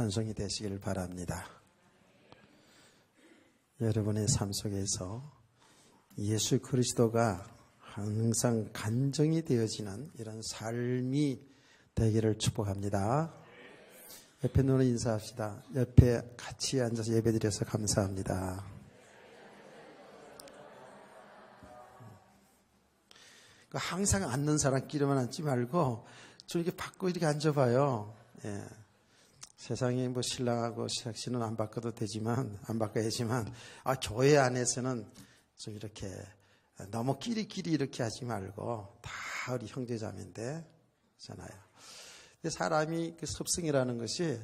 찬송이 되시길 바랍니다. 여러분의 삶 속에서 예수 그리스도가 항상 간증이 되어지는 이런 삶이 되기를 축복합니다. 옆에 눈을 인사합시다. 옆에 같이 앉아서 예배드려서 감사합니다. 항상 앉는 사람끼리만 앉지 말고 좀 이렇게 바꿔 이렇게 앉아봐요. 예. 세상에 뭐 신랑하고 시작씨는 안 바꿔도 되지만, 안 바꿔야지만, 교회 안에서는 좀 이렇게 너무 끼리끼리 이렇게 하지 말고 다 우리 형제자매인데, 잖아요. 근데 사람이 그 습성이라는 것이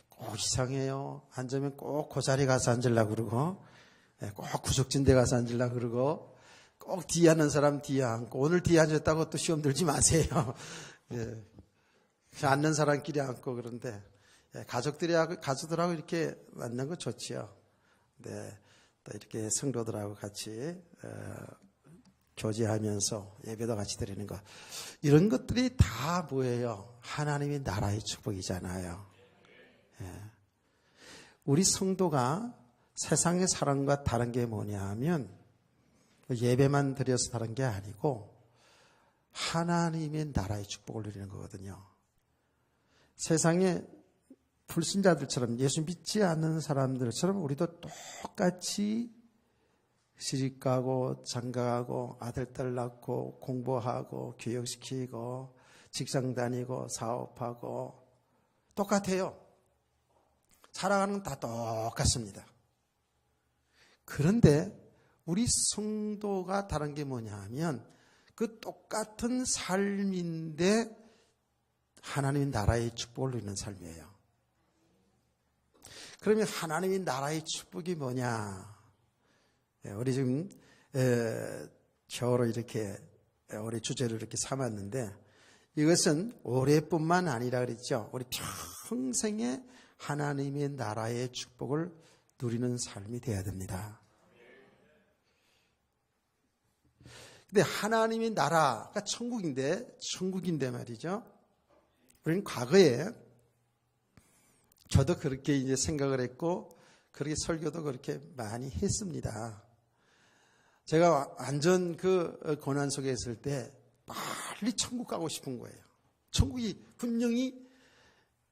꼭 이상해요. 앉으면 꼭 그 자리에 가서 앉으려고 그러고, 꼭 구석진 데 가서 앉으려고 그러고, 꼭 뒤에 앉는 사람 뒤에 앉고, 오늘 뒤에 앉았다고 또 시험 들지 마세요. 예. 앉는 사람끼리 앉고 그런데, 가족들하고 이렇게 만난 거 좋지요. 네. 또 이렇게 성도들하고 같이, 교제하면서 예배도 같이 드리는 것. 이런 것들이 다 뭐예요? 하나님의 나라의 축복이잖아요. 예. 우리 성도가 세상의 사람과 다른 게 뭐냐 하면 예배만 드려서 다른 게 아니고 하나님의 나라의 축복을 누리는 거거든요. 세상에 불신자들처럼 예수 믿지 않는 사람들처럼 우리도 똑같이 시집가고 장가가고 아들 딸 낳고 공부하고 교육시키고 직장 다니고 사업하고 똑같아요. 살아가는 건 다 똑같습니다. 그런데 우리 성도가 다른 게 뭐냐 하면 그 똑같은 삶인데 하나님의 나라의 축복을 누리는 삶이에요. 그러면 하나님의 나라의 축복이 뭐냐? 우리 지금 겨울로 이렇게 우리 주제를 이렇게 삼았는데 이것은 올해뿐만 아니라 그랬죠. 우리 평생에 하나님의 나라의 축복을 누리는 삶이 되어야 됩니다. 근데 하나님의 나라가 천국인데 말이죠. 우리는 과거에 저도 그렇게 이제 생각을 했고 그렇게 설교도 그렇게 많이 했습니다. 제가 완전 그 고난 속에 있을 때 빨리 천국 가고 싶은 거예요. 천국이 분명히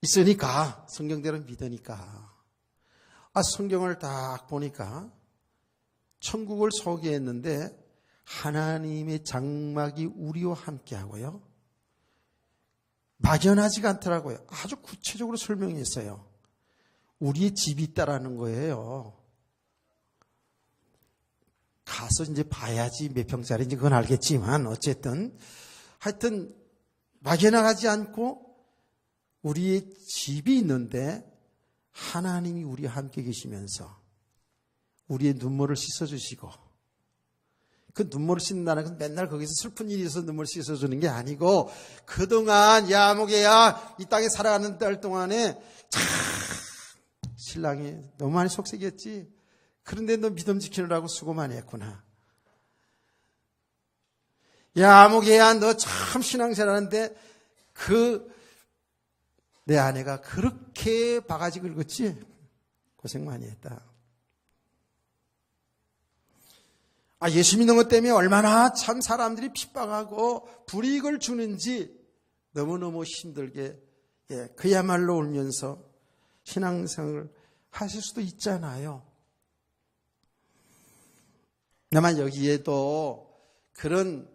있으니까 성경대로 믿으니까. 성경을 딱 보니까 천국을 소개했는데 하나님의 장막이 우리와 함께하고요. 막연하지가 않더라고요. 아주 구체적으로 설명했어요. 우리의 집이 있다라는 거예요. 가서 이제 봐야지 몇 평짜리인지 그건 알겠지만 어쨌든 하여튼 막연하지 않고 우리의 집이 있는데 하나님이 우리와 함께 계시면서 우리의 눈물을 씻어주시고 그 눈물을 씻는다는 건 맨날 거기서 슬픈 일이 있어서 눈물을 씻어주는 게 아니고 그동안 야 목애야 이 땅에 살아가는 달 동안에 참 신랑이 너무 많이 속색이었지. 그런데 너 믿음 지키느라고 수고 많이 했구나. 야 목애야 너 참 신앙생활하는데 내 아내가 그렇게 바가지 긁었지? 고생 많이 했다. 예수 믿는 것 때문에 얼마나 참 사람들이 핍박하고 불이익을 주는지 너무너무 힘들게 그야말로 울면서 신앙생활을 하실 수도 있잖아요. 다만 여기에도 그런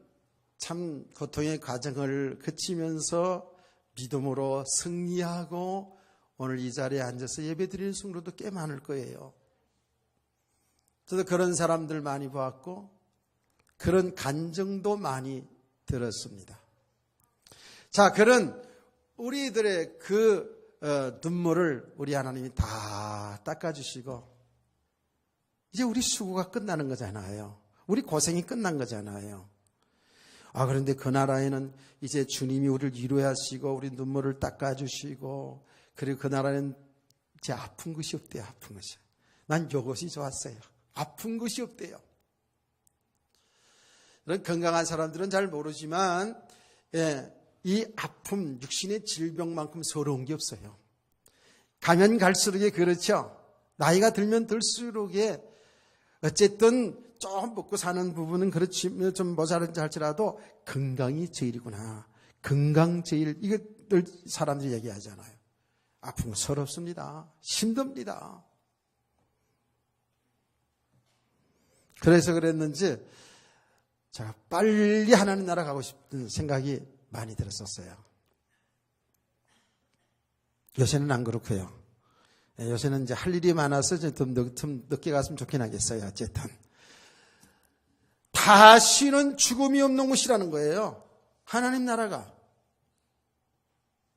참 고통의 과정을 거치면서 믿음으로 승리하고 오늘 이 자리에 앉아서 예배드리는 성도도 꽤 많을 거예요. 저도 그런 사람들 많이 보았고 그런 간증도 많이 들었습니다. 자, 그런 우리들의 눈물을 우리 하나님이 다 닦아주시고 이제 우리 수고가 끝나는 거잖아요. 우리 고생이 끝난 거잖아요. 그런데 그 나라에는 이제 주님이 우리를 위로하시고 우리 눈물을 닦아주시고 그리고 그 나라는 이제 아픈 것이 없대요. 아픈 것이. 난 이것이 좋았어요. 아픈 것이 없대요. 건강한 사람들은 잘 모르지만 이 아픔, 육신의 질병만큼 서러운 게 없어요. 가면 갈수록에 그렇죠. 나이가 들면 들수록에 어쨌든 좀 먹고 사는 부분은 그렇지 좀 모자란지 할지라도 건강이 제일이구나. 건강 제일. 이거 늘 사람들이 얘기하잖아요. 아프면 서럽습니다. 힘듭니다. 그래서 그랬는지 제가 빨리 하나님 나라 가고 싶은 생각이 많이 들었었어요. 요새는 안 그렇고요. 요새는 이제 할 일이 많아서 좀 늦게 갔으면 좋긴 하겠어요. 어쨌든. 다시는 죽음이 없는 곳이라는 거예요. 하나님 나라가.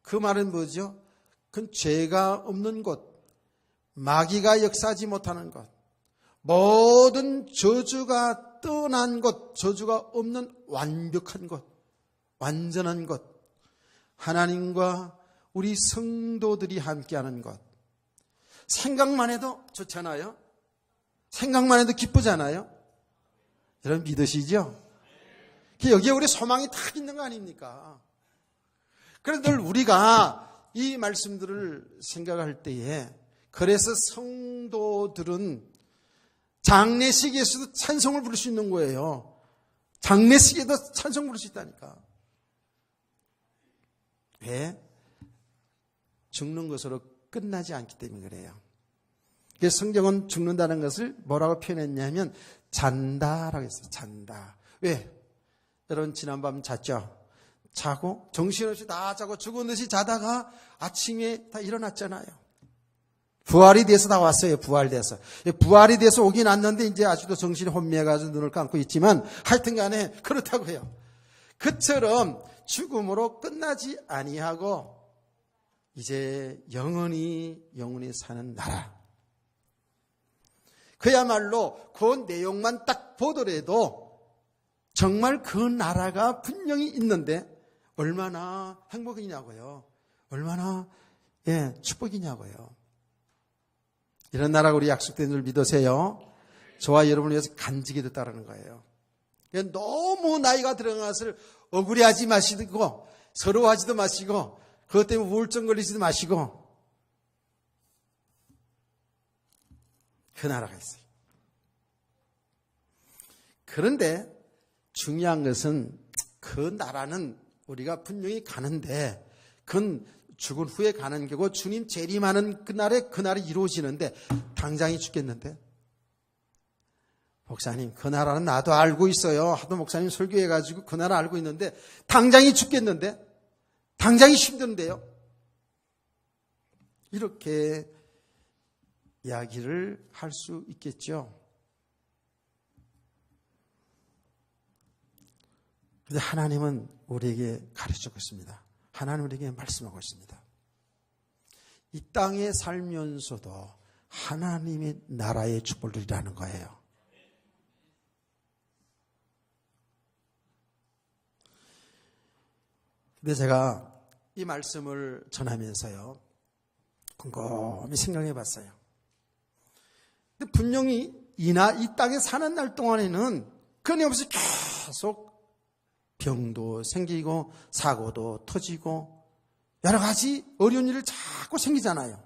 그 말은 뭐죠? 그건 죄가 없는 곳, 마귀가 역사하지 못하는 곳, 모든 저주가 떠난 곳, 저주가 없는 완벽한 곳, 완전한 곳, 하나님과 우리 성도들이 함께하는 곳. 생각만 해도 좋잖아요. 생각만 해도 기쁘잖아요. 여러분 믿으시죠? 여기에 우리 소망이 다 있는 거 아닙니까? 그래서 늘 우리가 이 말씀들을 생각할 때에 그래서 성도들은 장례식에서도 찬송을 부를 수 있는 거예요. 장례식에도 찬송 부를 수 있다니까. 왜? 죽는 것으로 끝나지 않기 때문에 그래요. 그래서 성경은 죽는다는 것을 뭐라고 표현했냐면 잔다라고 했어요. 잔다. 왜? 여러분 지난밤 잤죠? 자고 정신없이 다 자고 죽은 듯이 자다가 아침에 다 일어났잖아요. 부활이 돼서 다 왔어요. 부활돼서. 부활이 돼서 오긴 왔는데 이제 아직도 정신이 혼미해가지고 눈을 감고 있지만 하여튼 간에 그렇다고 해요. 그처럼 죽음으로 끝나지 아니하고 이제 영원히 사는 나라. 그야말로 그 내용만 딱 보더라도 정말 그 나라가 분명히 있는데 얼마나 행복이냐고요. 얼마나 축복이냐고요. 이런 나라가 우리 약속된 줄 믿으세요. 저와 여러분을 위해서 간직이 됐다는 거예요. 너무 나이가 들어간 것을 억울해하지 마시고 서러워하지도 마시고 그것 때문에 우울증 걸리지도 마시고 그 나라가 있어요. 그런데 중요한 것은 그 나라는 우리가 분명히 가는데 그건 죽은 후에 가는 거고 주님 재림하는 그날에 그날이 이루어지는데 당장이 죽겠는데 목사님 그 나라는 나도 알고 있어요. 하도 목사님 설교해가지고 그 나라 알고 있는데 당장이 죽겠는데 당장이 힘든데요. 이렇게 이야기를 할 수 있겠죠. 그런데 하나님은 우리에게 가르쳐주고 있습니다. 하나님 우리에게 말씀하고 있습니다. 이 땅에 살면서도 하나님의 나라의 축복을 누리라는 거예요. 근데 제가 이 말씀을 전하면서요, 곰곰이 생각해 봤어요. 근데 분명히 이 땅에 사는 날 동안에는 끊임없이 계속 병도 생기고 사고도 터지고 여러 가지 어려운 일을 자꾸 생기잖아요.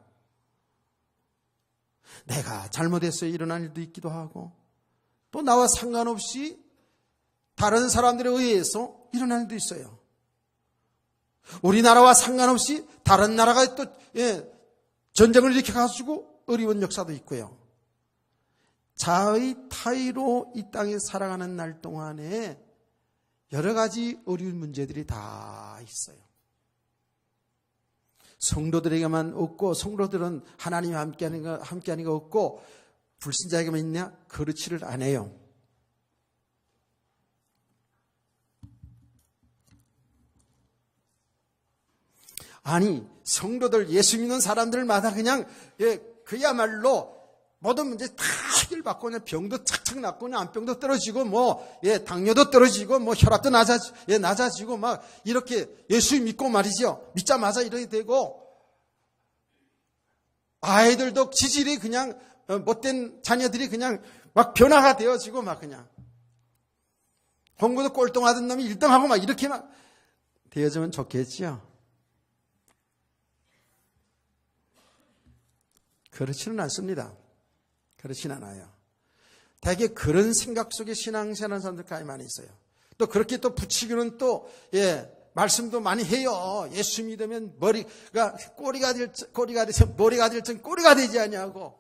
내가 잘못해서 일어난 일도 있기도 하고 또 나와 상관없이 다른 사람들에 의해서 일어난 일도 있어요. 우리나라와 상관없이 다른 나라가 또 전쟁을 일으켜가지고 어려운 역사도 있고요. 자의 타의로 이 땅에 살아가는 날 동안에 여러 가지 어려운 문제들이 다 있어요. 성도들에게만 없고 성도들은 하나님과 함께하는 거 없고 불신자에게만 있냐? 그렇지를 않아요. 아니 성도들 예수 믿는 사람들마다 그냥 그야말로 모든 문제 다 해결받고 그냥 병도 착착 낫고 그냥 암병도 떨어지고 당뇨도 떨어지고 혈압도 낮아지고 막 이렇게 예수 믿고 말이죠. 믿자마자 이렇게 되고 아이들도 지질이 그냥 못된 자녀들이 그냥 막 변화가 되어지고 막 그냥 공부도 꼴등하던 놈이 1등하고 막 이렇게 막 되어지면 좋겠지요. 그렇지는 않습니다. 그렇진 않아요. 대개 그런 생각 속에 신앙생활하는 사람들 가히 많이 있어요. 또 그렇게 또 부치기는 또 말씀도 많이 해요. 예수 믿으면 머리가 꼬리가 되서 머리가 될 정 꼬리가 되지 않냐고.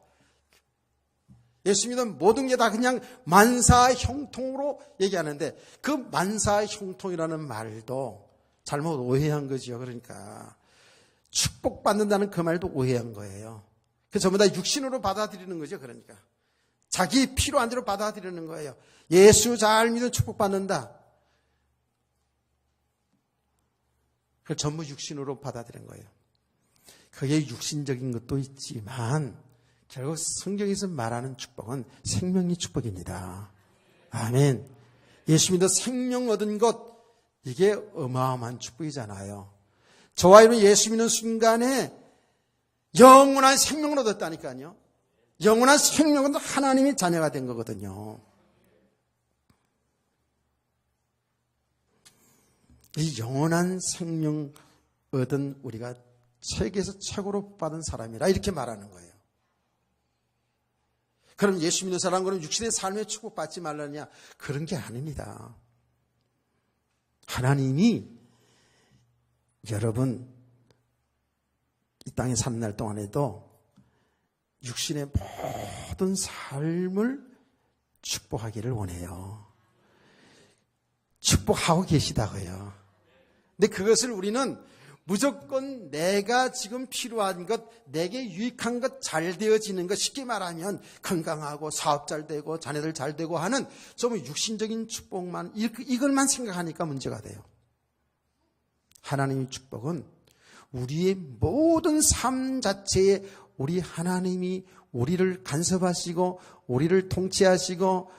예수 믿으면 모든 게 다 그냥 만사형통으로 얘기하는데 그 만사형통이라는 말도 잘못 오해한 거죠. 그러니까 축복받는다는 그 말도 오해한 거예요. 그 전부 다 육신으로 받아들이는 거죠. 그러니까 자기 필요한 대로 받아들이는 거예요. 예수 잘 믿으면 축복받는다. 그걸 전부 육신으로 받아들인 거예요. 그게 육신적인 것도 있지만 결국 성경에서 말하는 축복은 생명의 축복입니다. 아멘. 예수 믿어 생명 얻은 것, 이게 어마어마한 축복이잖아요. 저와 여러분 예수 믿는 순간에 영원한 생명을 얻었다니까요. 영원한 생명은 하나님의 자녀가 된 거거든요. 이 영원한 생명 얻은 우리가 세계에서 최고로 받은 사람이라 이렇게 말하는 거예요. 그럼 예수 믿는 사람은 그럼 육신의 삶에 축복받지 말라냐? 그런 게 아닙니다. 하나님이 여러분 이 땅에 사는 날 동안에도 육신의 모든 삶을 축복하기를 원해요. 축복하고 계시다고요. 근데 그것을 우리는 무조건 내가 지금 필요한 것, 내게 유익한 것, 잘 되어지는 것, 쉽게 말하면 건강하고 사업 잘 되고 자녀들 잘 되고 하는 좀 육신적인 축복만, 이걸만 생각하니까 문제가 돼요. 하나님의 축복은 우리의 모든 삶 자체에 우리 하나님이 우리를 간섭하시고 우리를 통치하시고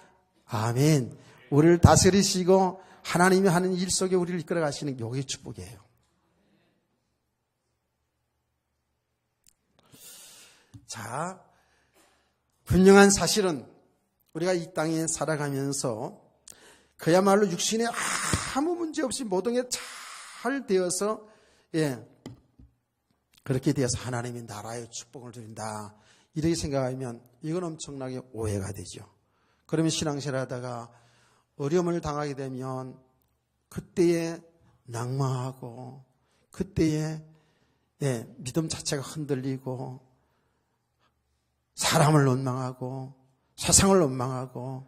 아멘, 우리를 다스리시고 하나님이 하는 일 속에 우리를 이끌어 가시는 게 이게 축복이에요. 자, 분명한 사실은 우리가 이 땅에 살아가면서 그야말로 육신에 아무 문제 없이 모든 게 잘 되어서 그렇게 되어서 하나님이 나라의 축복을 드린다 이렇게 생각하면 이건 엄청나게 오해가 되죠. 그러면 신앙생활 하다가 어려움을 당하게 되면 그때에 낭망하고 그때에 믿음 자체가 흔들리고 사람을 원망하고 세상을 원망하고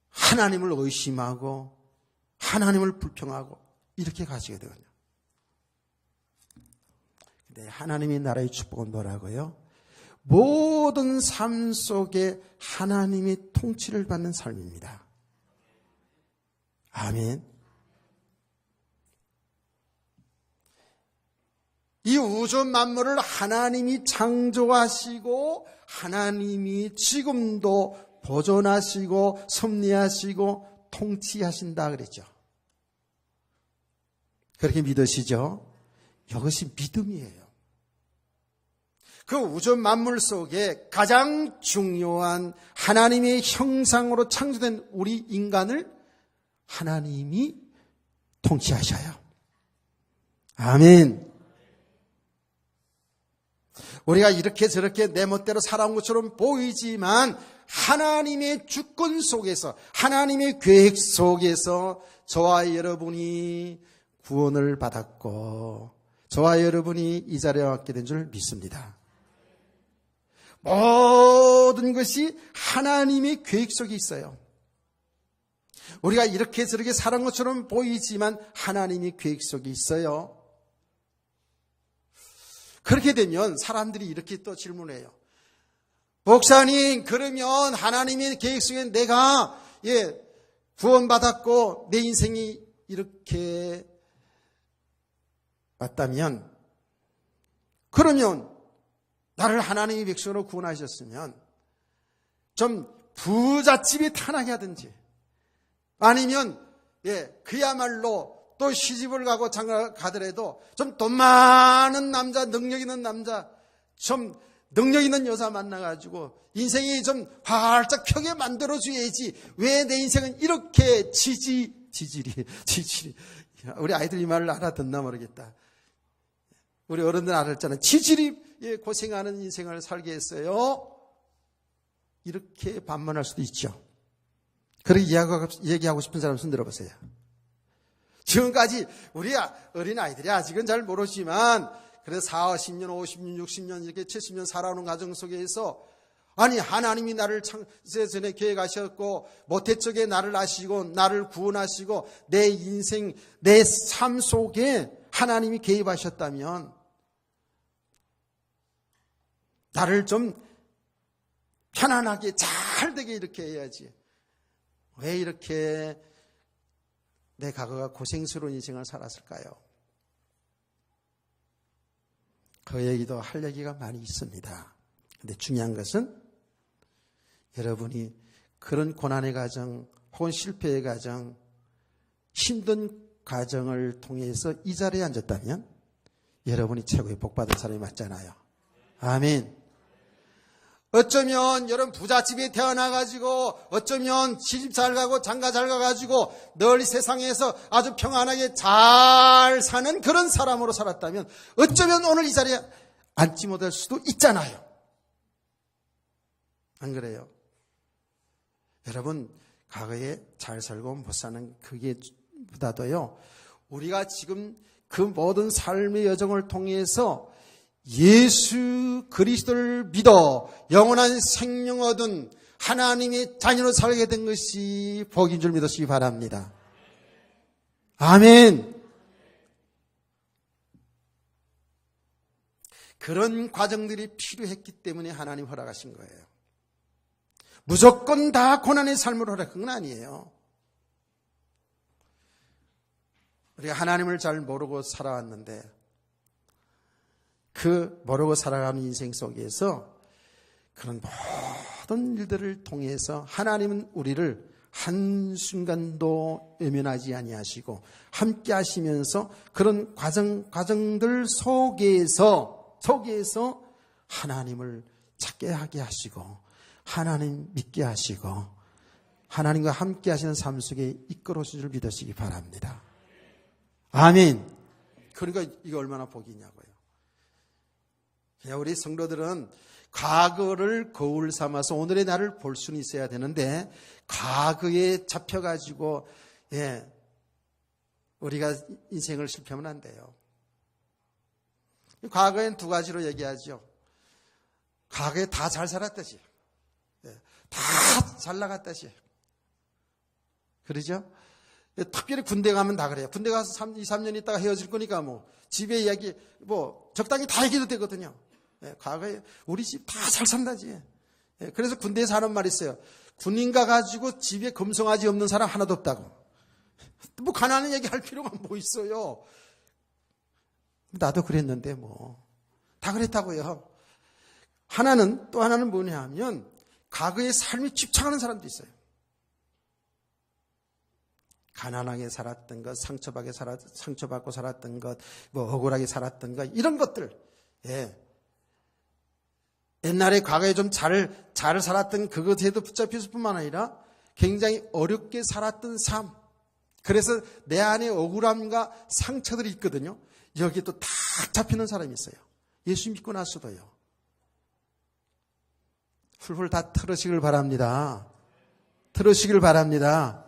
하나님을 의심하고 하나님을 불평하고 이렇게 가시게 되거든요. 근데 하나님의 나라의 축복은 뭐라고요? 모든 삶 속에 하나님의 통치를 받는 삶입니다. 아멘. 이 우주 만물을 하나님이 창조하시고 하나님이 지금도 보존하시고 섭리하시고 통치하신다 그랬죠. 그렇게 믿으시죠? 이것이 믿음이에요. 그 우주 만물 속에 가장 중요한 하나님의 형상으로 창조된 우리 인간을 하나님이 통치하셔요. 아멘. 우리가 이렇게 저렇게 내 멋대로 살아온 것처럼 보이지만 하나님의 주권 속에서 하나님의 계획 속에서 저와 여러분이 구원을 받았고 저와 여러분이 이 자리에 왔게 된 줄 믿습니다. 모든 것이 하나님의 계획 속에 있어요. 우리가 이렇게 저렇게 살아온 것처럼 보이지만 하나님의 계획 속에 있어요. 그렇게 되면 사람들이 이렇게 또 질문해요. 목사님, 그러면 하나님의 계획 속에 내가 구원받았고 내 인생이 이렇게 왔다면, 그러면 나를 하나님의 백성으로 구원하셨으면 좀 부잣집이 타나게 하든지 아니면 그야말로 또 시집을 가고 장가를 가더라도 좀 돈 많은 남자, 능력 있는 남자, 좀 능력 있는 여자 만나가지고 인생이 좀 활짝 펴게 만들어줘야지. 왜 내 인생은 이렇게 지질이. 우리 아이들 이 말을 알아듣나 모르겠다. 우리 어른들 알았잖아요. 지질이 고생하는 인생을 살게 했어요? 이렇게 반문할 수도 있죠. 그렇게 얘기하고 싶은 사람 손 들어보세요. 지금까지 우리 어린아이들이 아직은 잘 모르지만 그래서 40년, 50년, 60년 이렇게 70년 살아오는 가정 속에서 아니 하나님이 나를 창세 전에 계획하셨고 모태 쪽에 나를 아시고 나를 구원하시고 내 인생, 내 삶 속에 하나님이 개입하셨다면 나를 좀 편안하게 잘 되게 이렇게 해야지. 왜 이렇게 내 과거가 고생스러운 인생을 살았을까요? 그 얘기도 할 얘기가 많이 있습니다. 근데 중요한 것은 여러분이 그런 고난의 과정 혹은 실패의 과정, 힘든 과정을 통해서 이 자리에 앉았다면 여러분이 최고의 복받은 사람이 맞잖아요. 아멘. 어쩌면 여러분 부잣집에 태어나가지고 어쩌면 시집 잘 가고 장가 잘 가가지고 늘 세상에서 아주 평안하게 잘 사는 그런 사람으로 살았다면 어쩌면 오늘 이 자리에 앉지 못할 수도 있잖아요. 안 그래요? 여러분 과거에 잘 살고 못 사는 그게 보다도요 우리가 지금 그 모든 삶의 여정을 통해서 예수 그리스도를 믿어 영원한 생명 얻은 하나님의 자녀로 살게 된 것이 복인 줄 믿으시기 바랍니다. 아멘. 그런 과정들이 필요했기 때문에 하나님 허락하신 거예요. 무조건 다 고난의 삶을 허락한 건 아니에요. 우리가 하나님을 잘 모르고 살아왔는데 그 모르고 살아가는 인생 속에서 그런 모든 일들을 통해서 하나님은 우리를 한순간도 외면하지 아니하시고 함께 하시면서 그런 과정들 속에서 하나님을 찾게 하게 하시고 하나님 믿게 하시고 하나님과 함께 하시는 삶 속에 이끌어오실 줄 믿으시기 바랍니다. 아멘. 그러니까 이게 얼마나 복이냐고요. 우리 성도들은 과거를 거울 삼아서 오늘의 나를 볼 수는 있어야 되는데 과거에 잡혀가지고 우리가 인생을 실패하면 안 돼요. 과거엔 두 가지로 얘기하죠. 과거에 다 잘 살았다지. 다 잘 나갔다지. 그러죠? 특별히 군대 가면 다 그래요. 군대 가서 2, 3년 있다가 헤어질 거니까 집에 이야기 적당히 다 얘기도 되거든요. 과거에 우리 집 다 잘 산다지. 그래서 군대에서 하는 말이 있어요. 군인 가가지고 집에 금송아지 없는 사람 하나도 없다고. 가난한 얘기 할 필요가 뭐 있어요. 나도 그랬는데 다 그랬다고요. 또 하나는 뭐냐 하면 과거의 삶에 집착하는 사람도 있어요. 가난하게 살았던 것, 상처받고 살았던 것, 억울하게 살았던 것, 이런 것들. 옛날에 과거에 좀 잘 살았던 그것에도 붙잡혔을 뿐만 아니라 굉장히 어렵게 살았던 삶. 그래서 내 안에 억울함과 상처들이 있거든요. 여기에 또 딱 잡히는 사람이 있어요. 예수 믿고 나서도요. 훌훌 다 털으시길 바랍니다. 털으시길 바랍니다.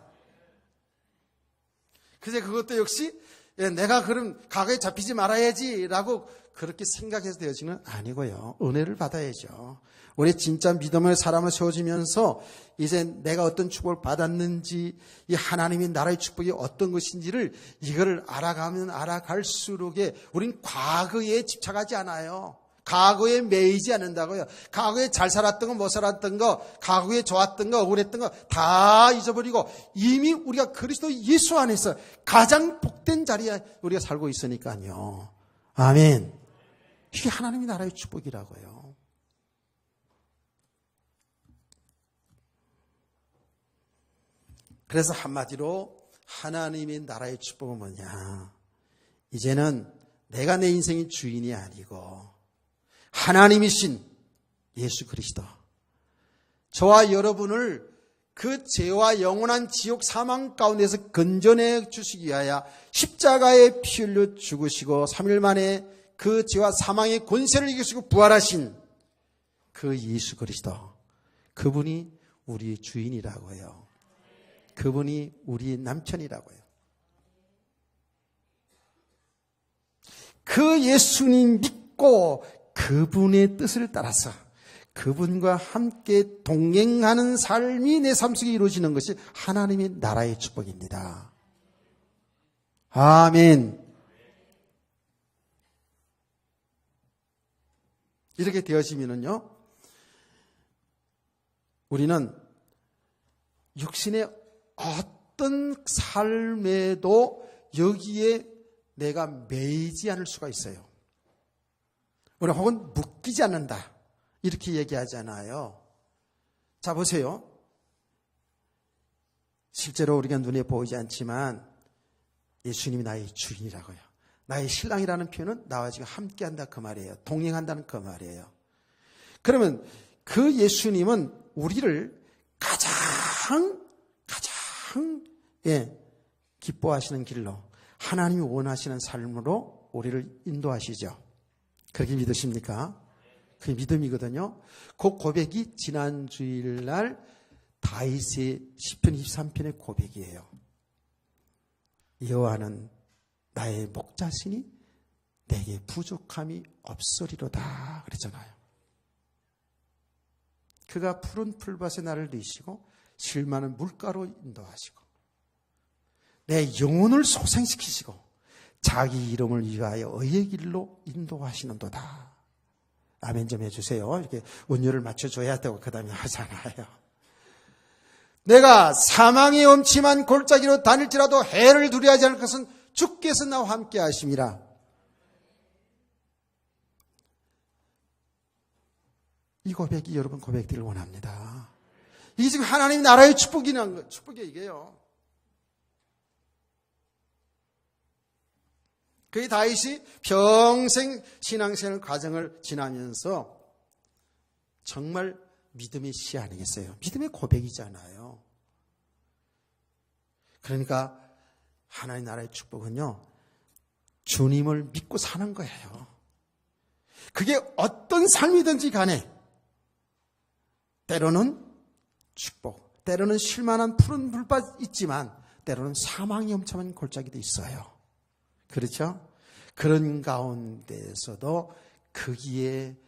그래서 그것도 역시 내가 그럼 과거에 잡히지 말아야지라고 그렇게 생각해서 되어지는 아니고요. 은혜를 받아야죠. 우리 진짜 믿음의 사람을 세워지면서 이제 내가 어떤 축복을 받았는지 이 하나님의 나라의 축복이 어떤 것인지를 이거를 알아가면 알아갈수록에 우린 과거에 집착하지 않아요. 과거에 매이지 않는다고요. 과거에 잘 살았던 거, 못 살았던 거, 과거에 좋았던 거, 억울했던 거 다 잊어버리고 이미 우리가 그리스도 예수 안에서 가장 복된 자리에 우리가 살고 있으니까요. 아멘. 이게 하나님의 나라의 축복이라고요. 그래서 한마디로 하나님의 나라의 축복은 뭐냐? 이제는 내가 내 인생의 주인이 아니고 하나님이신 예수 그리스도, 저와 여러분을 그 죄와 영원한 지옥 사망 가운데서 건져내 주시기 위하여 십자가에 피 흘려 죽으시고 3일 만에 그 죄와 사망의 권세를 이기시고 부활하신 그 예수 그리스도, 그분이 우리 주인이라고요. 그분이 우리 남편이라고요. 그 예수님 믿고 그분의 뜻을 따라서 그분과 함께 동행하는 삶이 내 삶 속에 이루어지는 것이 하나님의 나라의 축복입니다. 아멘. 이렇게 되어지면은요, 우리는 육신의 어떤 삶에도 여기에 내가 매이지 않을 수가 있어요. 우리 혹은 묶이지 않는다, 이렇게 얘기하잖아요. 자, 보세요. 실제로 우리가 눈에 보이지 않지만 예수님이 나의 주인이라고요. 나의 신랑이라는 표현은 나와 지금 함께한다 그 말이에요. 동행한다는 그 말이에요. 그러면 그 예수님은 우리를 가장 기뻐하시는 길로, 하나님이 원하시는 삶으로 우리를 인도하시죠. 그렇게 믿으십니까? 그게 믿음이거든요. 그 고백이 지난 주일날 다윗의 시편 23편의 고백이에요. 여호와는 나의 목자시니 내게 부족함이 없으리로다 그랬잖아요. 그가 푸른 풀밭에 나를 누이시고 실만한 물가로 인도하시고 내 영혼을 소생시키시고 자기 이름을 위하여 의의 길로 인도하시는도다. 아멘 좀 해주세요. 이렇게 운율을 맞춰줘야 되고 그 다음에 하잖아요. 내가 사망의 엄침한 골짜기로 다닐지라도 해를 두려워하지 않을 것은 주께서 나와 함께 하심이라. 이 고백이 여러분 고백되기를 원합니다. 이게 지금 하나님 나라의 축복이라는 축복이 이게요. 그 다윗이 평생 신앙생활 과정을 지나면서 정말 믿음의 시 아니겠어요? 믿음의 고백이잖아요. 그러니까 하나님 나라의 축복은요, 주님을 믿고 사는 거예요. 그게 어떤 삶이든지 간에 때로는 축복, 때로는 쉴만한 푸른 물밭 있지만 때로는 사망이 엄청난 골짜기도 있어요. 그렇죠? 그런 가운데서도 거기에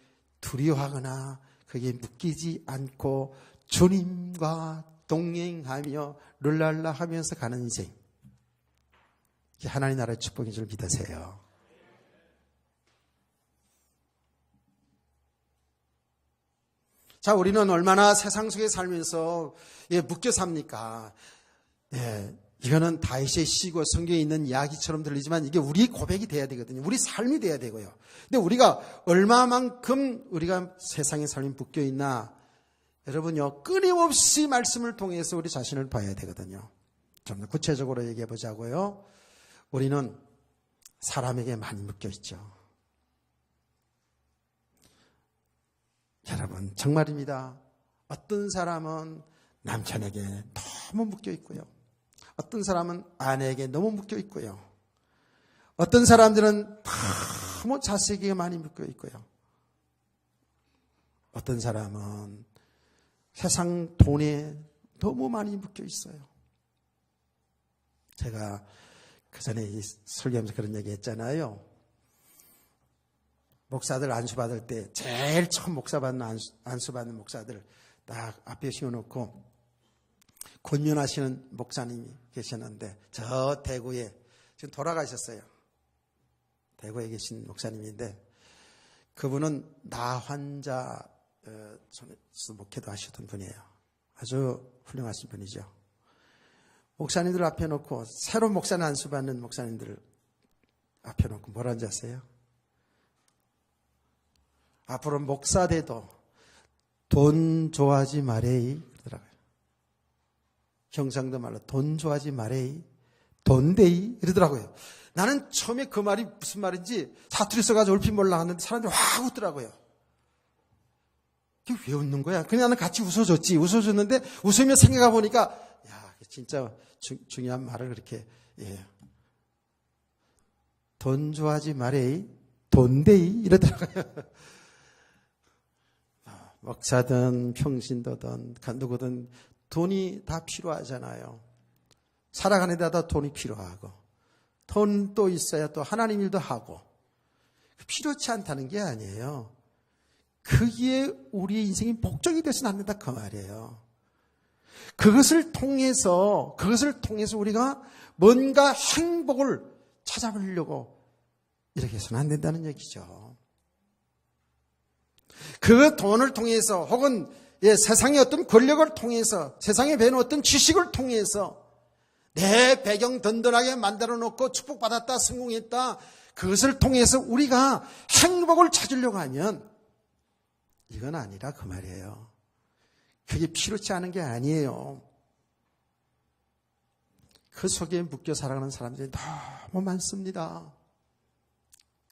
두려워하거나 거기에 묶이지 않고 주님과 동행하며 룰랄라 하면서 가는 인생, 이게 하나님 나라의 축복인 줄 믿으세요. 자, 우리는 얼마나 세상 속에 살면서 묶여 삽니까? 이거는 다윗의 시고 성경에 있는 이야기처럼 들리지만 이게 우리 고백이 돼야 되거든요. 우리 삶이 돼야 되고요. 근데 우리가 얼마만큼 우리가 세상의 삶이 묶여 있나, 여러분요, 끊임없이 말씀을 통해서 우리 자신을 봐야 되거든요. 좀 더 구체적으로 얘기해 보자고요. 우리는 사람에게 많이 묶여 있죠. 여러분, 정말입니다. 어떤 사람은 남편에게 너무 묶여 있고요. 어떤 사람은 아내에게 너무 묶여 있고요. 어떤 사람들은 너무 자식에게 많이 묶여 있고요. 어떤 사람은 세상 돈에 너무 많이 묶여 있어요. 제가 그 전에 설교하면서 그런 얘기 했잖아요. 목사들 안수받을 때 제일 처음 안수받는 목사들 딱 앞에 세워놓고 권면하시는 목사님이 계셨는데, 저 대구에 지금 돌아가셨어요. 대구에 계신 목사님인데, 그분은 나 환자 목회도 하셨던 분이에요. 아주 훌륭하신 분이죠. 목사님들 앞에 놓고, 새로운 목사님 안수받는 목사님들 앞에 놓고 뭐라는지 아세요? 앞으로 목사 돼도 돈 좋아하지 말에이 그러더라고요. 경상도 말로 돈 좋아하지 말에이, 돈데이 이러더라고요. 나는 처음에 그 말이 무슨 말인지 사투리 써가지고 얼핏 몰라하는데 사람들이 확 웃더라고요. 이게 왜 웃는 거야? 그냥 나는 같이 웃어줬지. 웃어줬는데 웃으며 생각해 보니까, 야, 진짜 중요한 말을 그렇게, 돈 좋아하지 말에이, 돈데이 이러더라고요. 목사든 평신도든 누구든 돈이 다 필요하잖아요. 살아가는 데다 돈이 필요하고 돈도 있어야 또 하나님 일도 하고 필요치 않다는 게 아니에요. 그게 우리의 인생의 목적이 되어서는 안 된다 그 말이에요. 그것을 통해서 우리가 뭔가 행복을 찾아보려고 이렇게 해서는 안 된다는 얘기죠. 그 돈을 통해서 혹은 세상의 어떤 권력을 통해서 세상에 배는 어떤 지식을 통해서 내 배경 든든하게 만들어 놓고 축복받았다 성공했다 그것을 통해서 우리가 행복을 찾으려고 하면 이건 아니라 그 말이에요. 그게 필요치 않은 게 아니에요. 그 속에 묶여 살아가는 사람들이 너무 많습니다.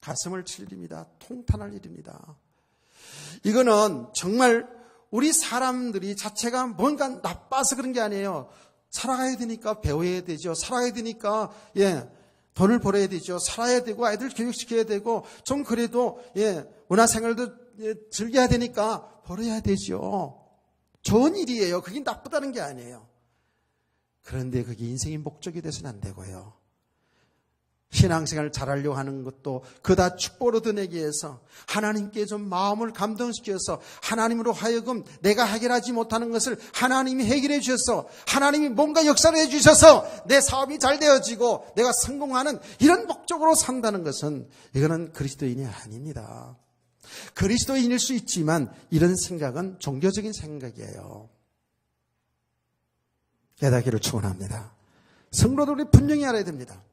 가슴을 칠 일입니다. 통탄할 일입니다. 이거는 정말 우리 사람들이 자체가 뭔가 나빠서 그런 게 아니에요. 살아가야 되니까 배워야 되죠. 살아야 되니까 돈을 벌어야 되죠. 살아야 되고 아이들 교육시켜야 되고 좀 그래도 문화생활도 즐겨야 되니까 벌어야 되죠. 좋은 일이에요. 그게 나쁘다는 게 아니에요. 그런데 그게 인생의 목적이 돼서는 안 되고요. 신앙생활을 잘하려고 하는 것도 그다 축복으로 드내기 위해서 하나님께 좀 마음을 감동시켜서 하나님으로 하여금 내가 해결하지 못하는 것을 하나님이 해결해 주셔서 하나님이 뭔가 역사를 해 주셔서 내 사업이 잘 되어지고 내가 성공하는 이런 목적으로 산다는 것은 이거는 그리스도인이 아닙니다. 그리스도인일 수 있지만 이런 생각은 종교적인 생각이에요. 깨닫기를 축원합니다. 성도들이 분명히 알아야 됩니다.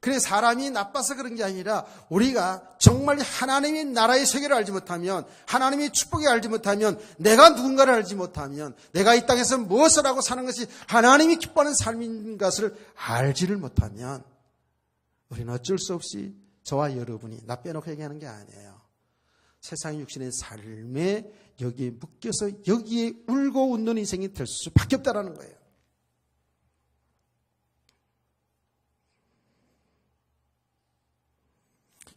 그래 사람이 나빠서 그런 게 아니라 우리가 정말 하나님의 나라의 세계를 알지 못하면 하나님의 축복을 알지 못하면 내가 누군가를 알지 못하면 내가 이 땅에서 무엇을 하고 사는 것이 하나님이 기뻐하는 삶인 것을 알지를 못하면 우리는 어쩔 수 없이 저와 여러분이 나 빼놓고 얘기하는 게 아니에요. 세상 육신의 삶에 여기에 묶여서 여기에 울고 웃는 인생이 될 수밖에 없다는 거예요.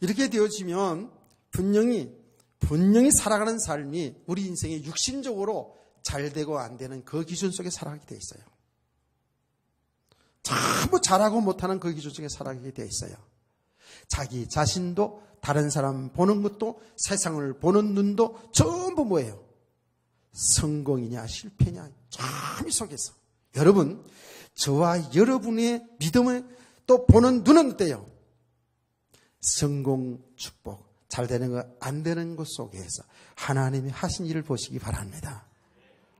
이렇게 되어지면 분명히 살아가는 삶이 우리 인생에 육신적으로 잘 되고 안 되는 그 기준 속에 살아가게 돼 있어요. 전부 잘하고 못하는 그 기준 속에 살아가게 돼 있어요. 자기 자신도 다른 사람 보는 것도 세상을 보는 눈도 전부 뭐예요? 성공이냐 실패냐 참 이 속에서 여러분 저와 여러분의 믿음을 또 보는 눈은 어때요? 성공, 축복, 잘 되는 것, 안 되는 것 속에서 하나님이 하신 일을 보시기 바랍니다.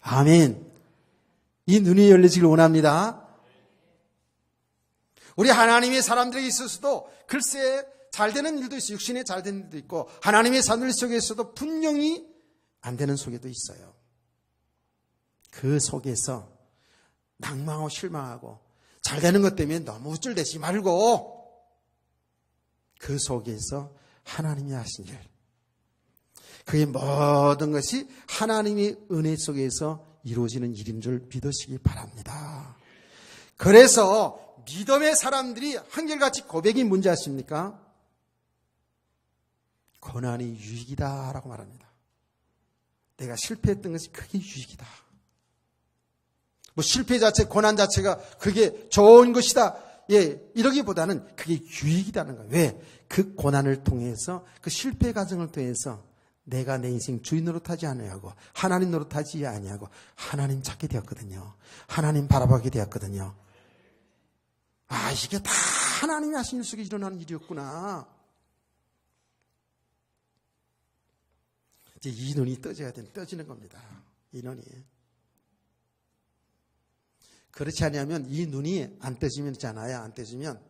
아멘. 이 눈이 열리시길 원합니다. 우리 하나님의 사람들에게 있어서도 글쎄 잘 되는 일도 있어요. 육신에 잘 되는 일도 있고 하나님의 사람들 속에서도 분명히 안 되는 속에도 있어요. 그 속에서 낭망하고 실망하고 잘 되는 것 때문에 너무 우쭐대지 말고 그 속에서 하나님이 하신 일, 그의 모든 것이 하나님의 은혜 속에서 이루어지는 일인 줄 믿으시기 바랍니다. 그래서 믿음의 사람들이 한결같이 고백이 뭔지 아십니까? 고난이 유익이다라고 말합니다. 내가 실패했던 것이 그게 유익이다. 실패 자체, 고난 자체가 그게 좋은 것이다. 이러기보다는 그게 유익이라는 거예요. 왜? 그 고난을 통해서, 그 실패 과정을 통해서 내가 내 인생 주인 노릇하지 아니하고 하나님 노릇하지 아니하고 하나님 찾게 되었거든요. 하나님 바라보게 되었거든요. 아, 이게 다 하나님이 하신 일 속에 일어나는 일이었구나. 이제 이 눈이 떠지는 겁니다. 이 눈이. 그렇지 않으면 이 눈이 안 떠지면 있잖아요. 안 떠지면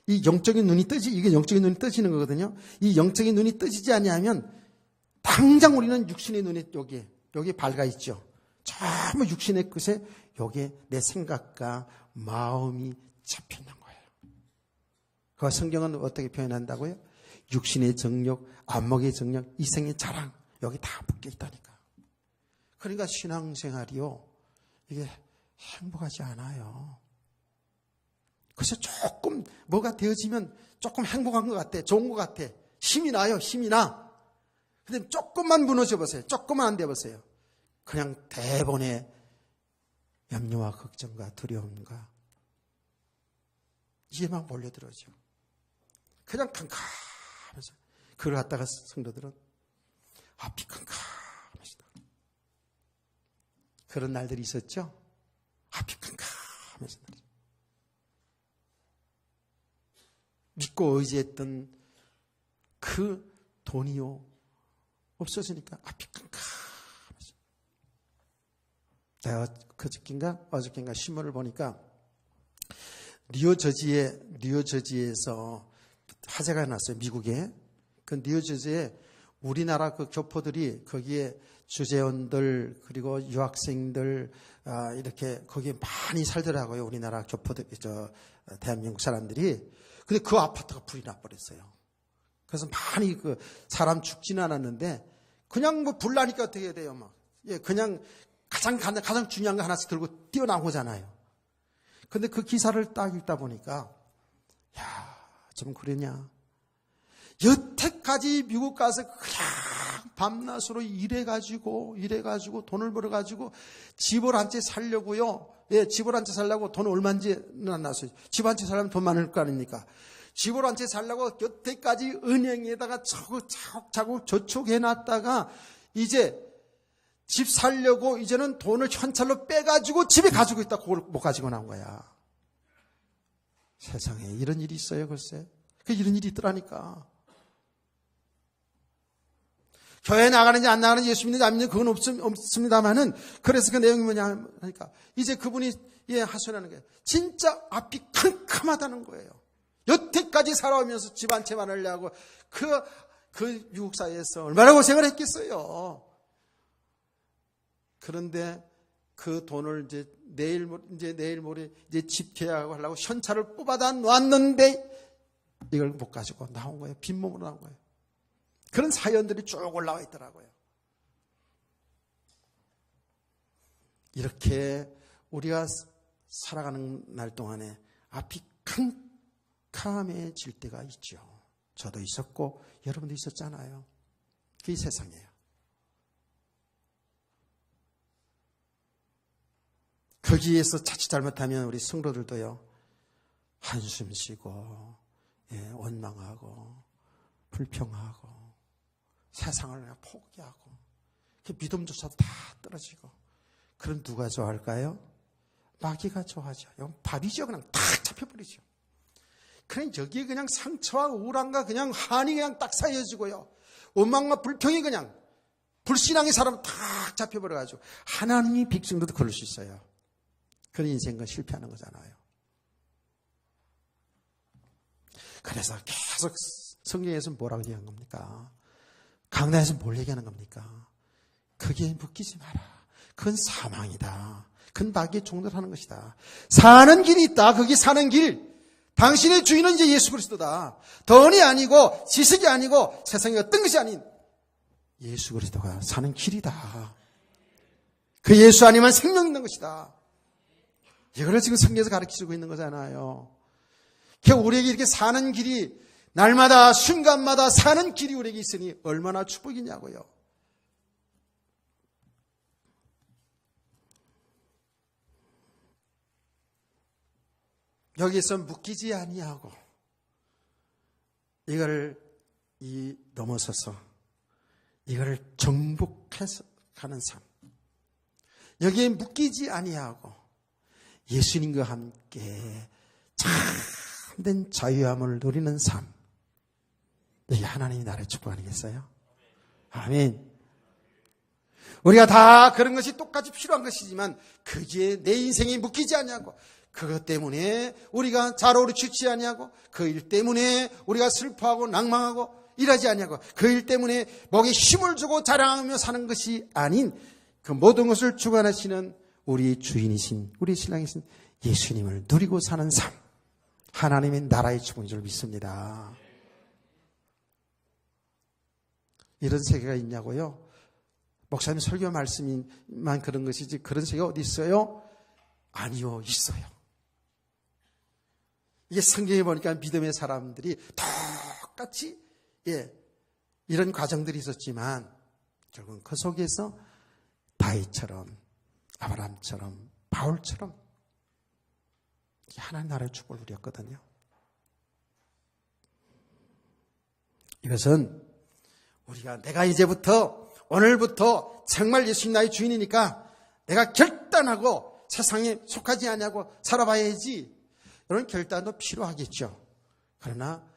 이 영적인 눈이 이게 영적인 눈이 떠지는 거거든요. 이 영적인 눈이 떠지지 않으면 당장 우리는 육신의 눈이 여기 밝아 있죠. 전부 육신의 끝에 여기에 내 생각과 마음이 잡혀 있는 거예요. 그 성경은 어떻게 표현한다고요? 육신의 정욕, 안목의 정욕, 이생의 자랑 여기 다 묶여 있다니까. 그러니까 신앙생활이요 이게 행복하지 않아요. 그래서 조금 뭐가 되어지면 조금 행복한 것 같아. 좋은 것 같아. 힘이 나요. 힘이 나. 근데 조금만 무너져 보세요. 조금만 안 돼 보세요. 그냥 대본의 염려와 걱정과 두려움과 이게 막 몰려들어죠. 그냥 캄캄해서. 그걸 갖다가 성도들은 앞이 캄캄해지다. 그런 날들이 있었죠. 앞이 캄캄해진 날이죠. 믿고 의지했던 그 돈이요 없어지니까 앞이 캄캄해져. 내가 어저께인가 신문을 보니까 뉴저지에서 화재가 났어요. 미국에. 그 뉴저지에 우리나라 그 교포들이 거기에 주재원들 그리고 유학생들 이렇게 거기에 많이 살더라고요. 우리나라 교포들 대한민국 사람들이. 근데 그 아파트가 불이 나버렸어요. 그래서 많이 그 사람 죽지는 않았는데 그냥 뭐 불 나니까 어떻게 해야 돼요? 막. 예, 그냥 가장 중요한 거 하나씩 들고 뛰어나오잖아요. 근데 그 기사를 딱 읽다 보니까 야, 좀 그러냐. 여태까지 미국 가서 그냥 밤낮으로 일해가지고 돈을 벌어가지고 집을 한 채 살려고요. 예, 집을 한 채 살려고 돈 얼마인지는 안 나왔어요. 집 한 채 살려면 돈 많을 거 아닙니까? 집을 한 채 살려고 여태까지 은행에다가 차곡차곡 저축해놨다가 이제 집 살려고 이제는 돈을 현찰로 빼가지고 집에 가지고 있다. 그걸 못 가지고 나온 거야. 세상에 이런 일이 있어요, 글쎄. 이런 일이 있더라니까. 교회 나가는지 안 나가는지 예수 믿는지 안 믿는지 그건 없습니다만은 그래서 그 내용이 뭐냐 하니까 이제 그분이 하소연하는 거예요. 진짜 앞이 캄캄하다는 거예요. 여태까지 살아오면서 집 한 채만 하려고 그 미국 사회에서 얼마나 고생을 했겠어요. 그런데 그 돈을 이제 내일 모레 이제 집 계약하고 하려고 현찰을 뽑아다 놨는데 이걸 못 가지고 나온 거예요. 빈몸으로 나온 거예요. 그런 사연들이 쭉 올라와 있더라고요. 이렇게 우리가 살아가는 날 동안에 앞이 캄캄해질 때가 있죠. 저도 있었고 여러분도 있었잖아요. 그게 세상이에요. 거기에서 자칫 잘못하면 우리 성도들도요. 한숨 쉬고 원망하고 불평하고 세상을 그냥 포기하고 믿음조차도 다 떨어지고 그럼 누가 좋아할까요? 마귀가 좋아하죠. 밥이죠. 그냥 딱 잡혀버리죠. 그냥 여기에 그냥 상처와 우울함과 그냥 한이 그냥 딱 쌓여지고요. 원망과 불평이 그냥 불신앙의 사람 딱 잡혀버려가지고 하나님이 백성들도 그럴 수 있어요. 그런 인생과 실패하는 거잖아요. 그래서 계속 성경에서 뭐라고 얘기한 겁니까? 강단에서 뭘 얘기하는 겁니까? 거기에 묶이지 마라. 그건 사망이다. 그건 마귀의 종들 하는 것이다. 사는 길이 있다. 거기 사는 길. 당신의 주인은 이제 예수 그리스도다. 돈이 아니고 지식이 아니고 세상에 어떤 것이 아닌 예수 그리스도가 사는 길이다. 그 예수 아니면 생명 있는 것이다. 이거를 지금 성경에서 가르치고 있는 거잖아요. 우리에게 이렇게 사는 길이 날마다 순간마다 사는 길이 우리에게 있으니 얼마나 축복이냐고요. 여기서 묶이지 아니하고 이걸 넘어서서 이걸 정복해서 가는 삶. 여기에 묶이지 아니하고 예수님과 함께 참된 자유함을 누리는 삶. 이게 하나님이 나라의 축복 아니겠어요? 아멘. 우리가 다 그런 것이 똑같이 필요한 것이지만 그게 내 인생에 묶이지 않냐고 그것 때문에 우리가 자로를 취치 않냐고 그 일 때문에 우리가 슬퍼하고 낭망하고 일하지 않냐고 그 일 때문에 목에 힘을 주고 자랑하며 사는 것이 아닌 그 모든 것을 주관하시는 우리 주인이신 우리 신랑이신 예수님을 누리고 사는 삶. 하나님의 나라의 축복인 줄 믿습니다. 이런 세계가 있냐고요? 목사님 설교 말씀만 그런 것이지 그런 세계가 어디 있어요? 아니요, 있어요. 이게 성경에 보니까 믿음의 사람들이 똑같이 이런 과정들이 있었지만 결국은 그 속에서 다윗처럼 아브라함처럼 바울처럼 하나님 나라의 축복을 누렸거든요. 이것은 우리가 내가 이제부터 오늘부터 정말 예수님 나의 주인이니까 내가 결단하고 세상에 속하지 않냐고 살아봐야지, 이런 결단도 필요하겠죠. 그러나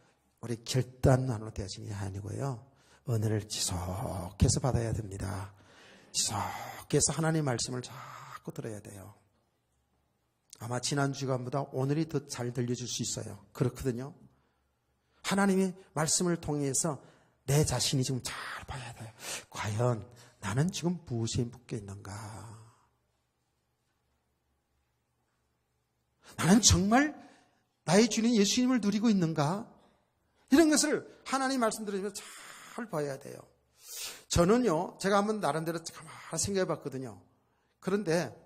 우리 결단만으로 되어지는 게 아니고요, 은혜를 지속해서 받아야 됩니다. 지속해서 하나님의 말씀을 자꾸 들어야 돼요. 아마 지난 주간보다 오늘이 더 잘 들려줄 수 있어요. 그렇거든요. 하나님의 말씀을 통해서 내 자신이 지금 잘 봐야 돼요. 과연 나는 지금 무엇에 묶여 있는가? 나는 정말 나의 주님 예수님을 누리고 있는가? 이런 것을 하나님 말씀 들으면서 잘 봐야 돼요. 저는요, 제가 한번 나름대로 가만히 생각해 봤거든요. 그런데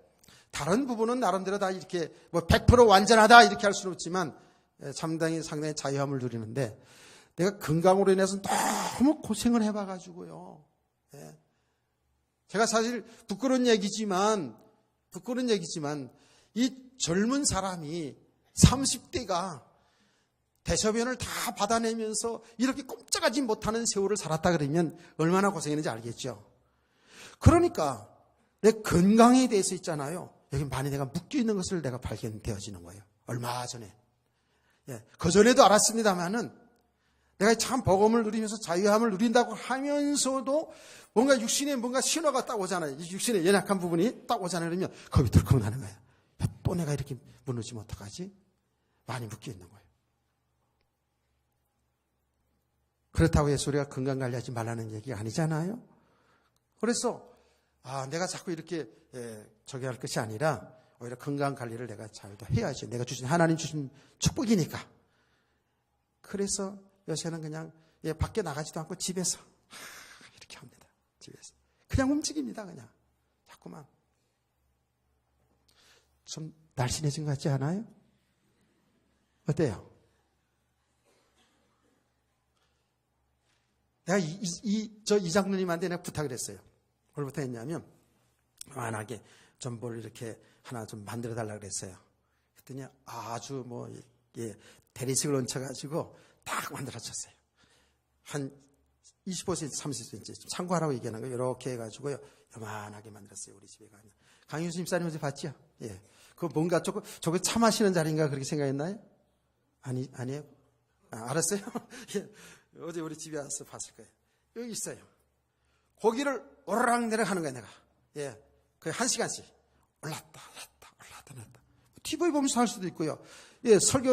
다른 부분은 나름대로 다 이렇게 100% 완전하다 이렇게 할 수는 없지만 상당히 자유함을 누리는데, 내가 건강으로 인해서 너무 고생을 해봐가지고요. 제가 사실 부끄러운 얘기지만 이 젊은 사람이 30대가 대소변을 다 받아내면서 이렇게 꼼짝하지 못하는 세월을 살았다 그러면 얼마나 고생했는지 알겠죠. 그러니까 내 건강에 대해서 있잖아요. 여기 많이 내가 묶여있는 것을 내가 발견되어지는 거예요. 얼마 전에. 그전에도 알았습니다만은 내가 참 복음을 누리면서 자유함을 누린다고 하면서도 뭔가 육신에 뭔가 신호가 딱 오잖아요. 이 육신의 연약한 부분이 딱 오잖아요. 그러면 겁이 덜컥 나는 거예요. 야, 또 내가 이렇게 무너지면 어떡하지? 많이 묶여있는 거예요. 그렇다고 해서 우리가 건강관리하지 말라는 얘기가 아니잖아요. 그래서 내가 자꾸 이렇게 저기 할 것이 아니라 오히려 건강관리를 내가 잘 해야지. 내가 하나님 주신 축복이니까. 그래서 요새는 그냥 밖에 나가지도 않고 집에서 이렇게 합니다. 집에서 그냥 움직입니다. 그냥 자꾸만. 좀 날씬해진 것 같지 않아요? 어때요? 내가 이 장로님한테 내가 부탁을 했어요. 뭘부터 했냐면, 만하게 좀 뭘 이렇게 하나 좀 만들어 달라고 그랬어요. 그랬더니 아주 대리석을 얹혀가지고 딱 만들어졌어요. 한 25cm, 30cm 참고하라고 얘기하는 거예요. 이렇게 해가지고요, 요만하게 만들었어요. 우리 집에 가면. 강윤수 집사님 어제 봤죠? 그거 뭔가 저거 차 마시는 자리인가 그렇게 생각했나요? 아니에요? 알았어요? 어제 우리 집에 와서 봤을 거예요. 여기 있어요. 고기를 오르락내락 하는 거예요, 내가. 거의 1시간씩. 올랐다. TV 보면서 할 수도 있고요. 설교,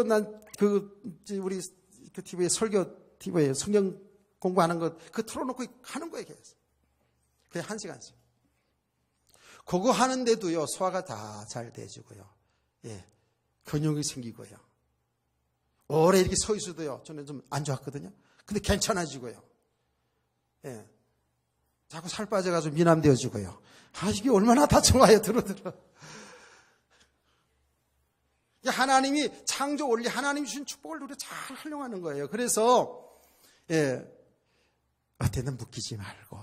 우리 그 TV에 TV에 성경 공부하는 거, 틀어놓고 하는 거예요, 계속. 거의 1시간씩. 그거 하는데도요, 소화가 다 잘 돼지고요. 근육이 생기고요. 오래 이렇게 서 있어도요, 저는 좀 안 좋았거든요. 근데 괜찮아지고요. 자꾸 살 빠져가지고 미남되어지고요. 이게 얼마나 다 좋아요, 들어. 하나님이 창조 원리, 하나님이 주신 축복을 우리가 잘 활용하는 거예요. 그래서, 어때든 묶이지 말고,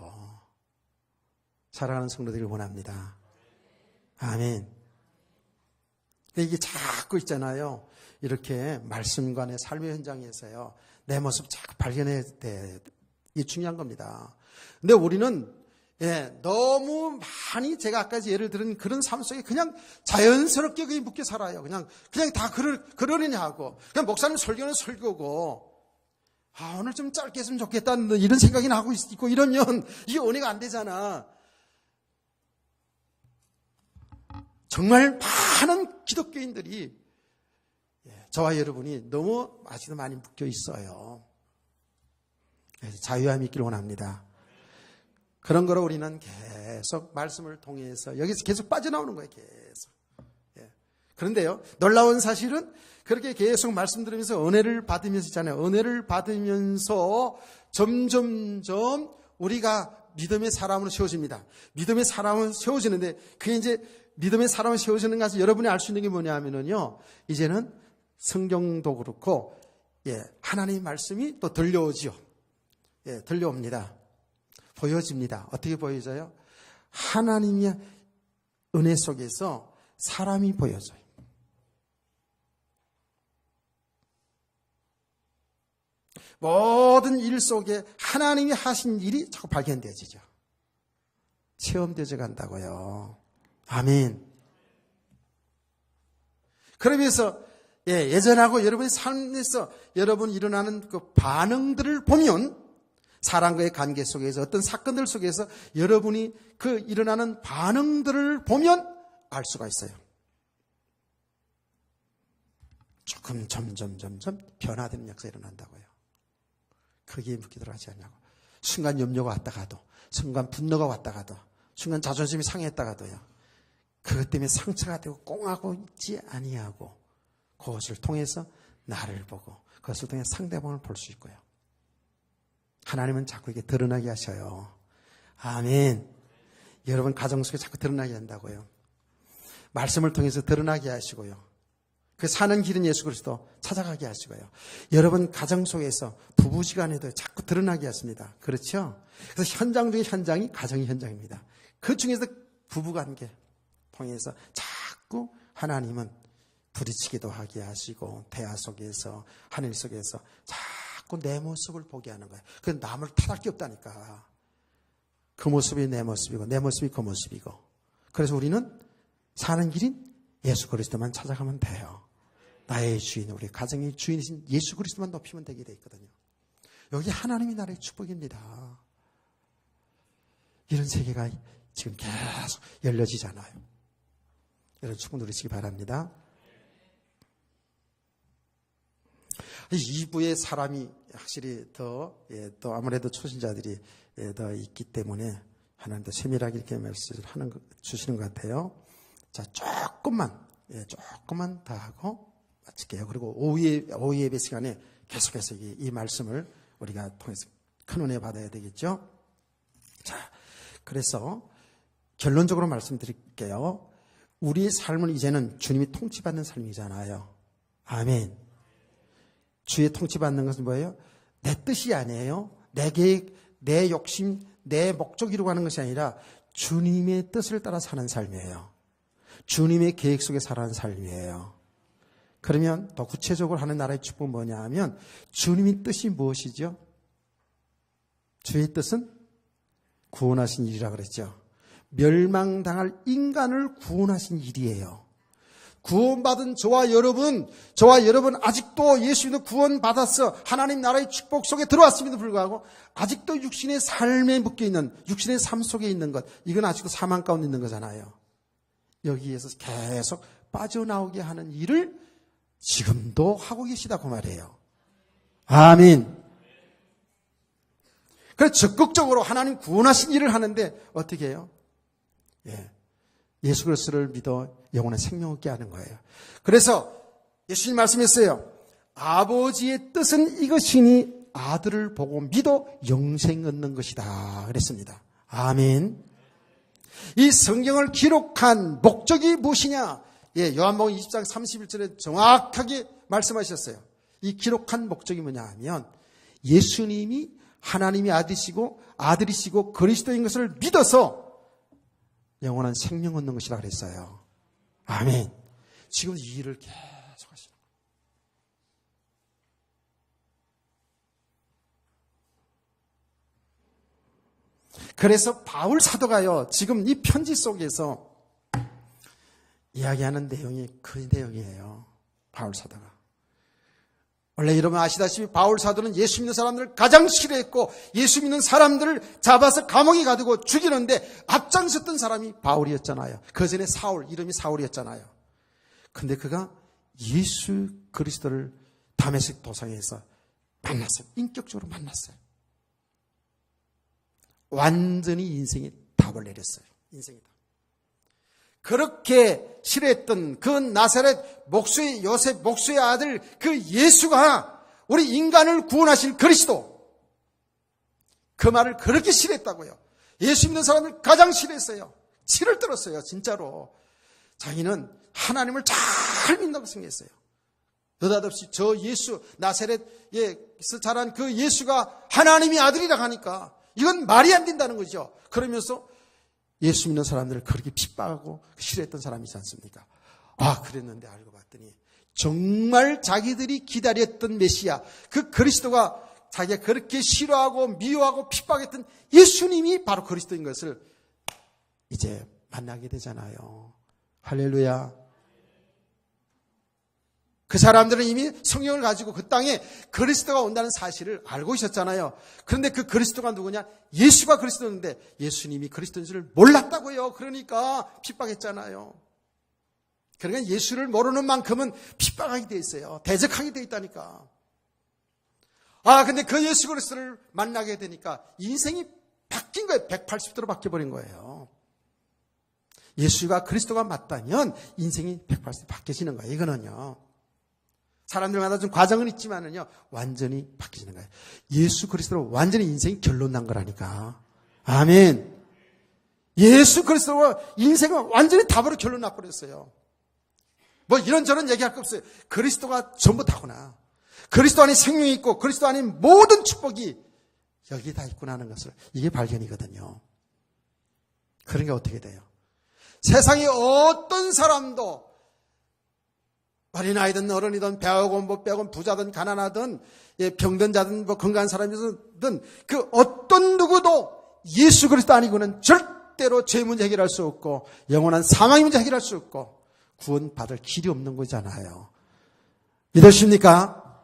사랑하는 성도들을 원합니다. 아멘. 근데 이게 자꾸 있잖아요. 이렇게 말씀과 내 삶의 현장에서요, 내 모습 자꾸 발견해야 돼. 이게 중요한 겁니다. 근데 우리는 너무 많이 제가 아까 예를 들은 그런 삶 속에 그냥 자연스럽게 그게 묶여 살아요. 그냥 다 그러느냐 하고. 그냥 목사님 설교는 설교고, 오늘 좀 짧게 했으면 좋겠다는 이런 생각이 나고 있고 이러면 이게 은혜가 안 되잖아. 정말 많은 기독교인들이 저와 여러분이 너무 아직도 많이 묶여 있어요. 그래서 자유함이 있기를 원합니다. 그런 거로 우리는 계속 말씀을 통해서 여기서 계속 빠져나오는 거예요. 계속. 그런데요, 놀라운 사실은 그렇게 계속 말씀 들으면서 은혜를 받으면서 있잖아요. 은혜를 받으면서 점점점 우리가 믿음의 사람으로 세워집니다. 믿음의 사람으로 세워지는데, 그게 이제 믿음의 사람으로 세워지는 것을 여러분이 알 수 있는 게 뭐냐 하면요, 이제는 성경도 그렇고 하나님의 말씀이 또 들려오지요. 들려옵니다. 보여집니다. 어떻게 보여져요? 하나님의 은혜 속에서 사람이 보여져요. 모든 일 속에 하나님이 하신 일이 자꾸 발견되어지죠. 체험되어 간다고요. 아멘. 그러면서 예전하고 여러분의 삶에서 여러분이 일어나는 그 반응들을 보면 사람과의 관계 속에서 어떤 사건들 속에서 여러분이 그 일어나는 반응들을 보면 알 수가 있어요. 조금 점점 변화되는 역사가 일어난다고요. 거기에 묻기도록 하지 않냐고. 순간 염려가 왔다 가도, 순간 분노가 왔다 가도, 순간 자존심이 상했다 가도요. 그것 때문에 상처가 되고 꽁하고 있지 아니하고 그것을 통해서 나를 보고 그것을 통해 상대방을 볼 수 있고요. 하나님은 자꾸 이게 드러나게 하셔요. 아멘. 여러분 가정 속에 자꾸 드러나게 한다고요. 말씀을 통해서 드러나게 하시고요. 그 사는 길은 예수 그리스도 찾아가게 하시고요. 여러분 가정 속에서 부부지간에도 자꾸 드러나게 하십니다. 그렇죠? 그래서 현장 중에 현장이 가정의 현장입니다. 그 중에서 부부관계 통해서 자꾸 하나님은 부딪히기도 하게 하시고 대화 속에서 하늘 속에서 자꾸 내 모습을 보게 하는 거예요. 그 남을 탓할 게 없다니까. 그 모습이 내 모습이고 내 모습이 그 모습이고. 그래서 우리는 사는 길인 예수 그리스도만 찾아가면 돼요. 나의 주인, 우리 가정의 주인이신 예수 그리스도만 높이면 되게 돼 있거든요. 여기 하나님이 나라의 축복입니다. 이런 세계가 지금 계속 열려지잖아요. 여러분 축복 누리시기 바랍니다. 2부의 사람이 확실히 또 아무래도 초신자들이 더 있기 때문에 하나님도 세밀하게 이렇게 말씀을 주시는 것 같아요. 자, 조금만 더 하고 마칠게요. 그리고 오후 예배 시간에 계속해서 이 말씀을 우리가 통해서 큰 은혜 받아야 되겠죠. 자, 그래서 결론적으로 말씀드릴게요. 우리의 삶은 이제는 주님이 통치받는 삶이잖아요. 아멘. 주의 통치받는 것은 뭐예요? 내 뜻이 아니에요. 내 계획, 내 욕심, 내 목적 이루고 것이 아니라 주님의 뜻을 따라 사는 삶이에요. 주님의 계획 속에 살아가는 삶이에요. 그러면 더 구체적으로 하는 나라의 축복은 뭐냐 하면 주님의 뜻이 무엇이죠? 주의 뜻은 구원하신 일이라 그랬죠. 멸망당할 인간을 구원하신 일이에요. 구원받은 저와 여러분 아직도 예수님도 구원받아서 하나님 나라의 축복 속에 들어왔음에도 불구하고 아직도 육신의 삶에 묶여있는 육신의 삶 속에 있는 것, 이건 아직도 사망 가운데 있는 거잖아요. 여기에서 계속 빠져나오게 하는 일을 지금도 하고 계시다고 말해요. 아멘. 그래서 적극적으로 하나님 구원하신 일을 하는데 어떻게 해요? 예수 그리스도를 믿어 영혼의 생명 얻게 하는 거예요. 그래서 예수님 말씀했어요. 아버지의 뜻은 이것이니 아들을 보고 믿어 영생 얻는 것이다 그랬습니다. 아멘. 이 성경을 기록한 목적이 무엇이냐? 요한복음 20장 31절에 정확하게 말씀하셨어요. 이 기록한 목적이 뭐냐 하면 예수님이 하나님의 아들이시고 그리스도인 것을 믿어서 영원한 생명 얻는 것이라 그랬어요. 아멘. 지금 이 일을 계속 하시는 거예요. 그래서 바울 사도가요, 지금 이 편지 속에서 이야기하는 내용이 그 내용이에요. 바울 사도가. 원래 여러분 아시다시피 바울 사도는 예수 믿는 사람들을 가장 싫어했고 예수 믿는 사람들을 잡아서 감옥에 가두고 죽이는데 앞장섰던 사람이 바울이었잖아요. 그 전에 이름이 사울이었잖아요. 근데 그가 예수 그리스도를 다메섹 도상에서 만났어요. 인격적으로 만났어요. 완전히 인생에 답을 내렸어요. 인생이 답. 그렇게 싫어했던 그 나사렛 요셉 목수의 아들 그 예수가 우리 인간을 구원하실 그리스도, 그 말을 그렇게 싫어했다고요. 예수 믿는 사람을 가장 싫어했어요. 치를 들었어요. 진짜로. 자기는 하나님을 잘 믿는다고 생각했어요. 느닷없이 저 예수, 나사렛에서 자란 그 예수가 하나님의 아들이라 하니까 이건 말이 안 된다는 거죠. 그러면서 예수 믿는 사람들을 그렇게 핍박하고 싫어했던 사람이 있지 않습니까? 아, 그랬는데 알고 봤더니 정말 자기들이 기다렸던 메시아, 그 그리스도가 자기가 그렇게 싫어하고 미워하고 핍박했던 예수님이 바로 그리스도인 것을 이제 만나게 되잖아요. 할렐루야. 그 사람들은 이미 성령을 가지고 그 땅에 그리스도가 온다는 사실을 알고 있었잖아요. 그런데 그 그리스도가 누구냐? 예수가 그리스도인데 예수님이 그리스도인 줄 몰랐다고요. 그러니까 핍박했잖아요. 그러니까 예수를 모르는 만큼은 핍박하게 돼 있어요. 대적하게 돼 있다니까. 아, 근데 그 예수 그리스도를 만나게 되니까 인생이 바뀐 거예요. 180도로 바뀌어버린 거예요. 예수가 그리스도가 맞다면 인생이 180도 바뀌어지는 거예요. 이거는요. 사람들마다 좀 과정은 있지만은요, 완전히 바뀌는 거예요. 예수 그리스도로 완전히 인생이 결론 난 거라니까. 아멘. 예수 그리스도와 인생은 완전히 답으로 결론 나버렸어요. 뭐 이런저런 얘기할 거 없어요. 그리스도가 전부 다구나. 그리스도 안에 생명이 있고 그리스도 안에 모든 축복이 여기 다 있구나 하는 것을, 이게 발견이거든요. 그러니까 어떻게 돼요? 세상에 어떤 사람도 어린아이든 어른이든 배우건 못 배우건 부자든 가난하든 병든 자든 뭐 건강한 사람이든 그 어떤 누구도 예수 그리스도 아니고는 절대로 죄 문제 해결할 수 없고 영원한 사망의 문제 해결할 수 없고 구원받을 길이 없는 거잖아요. 믿으십니까?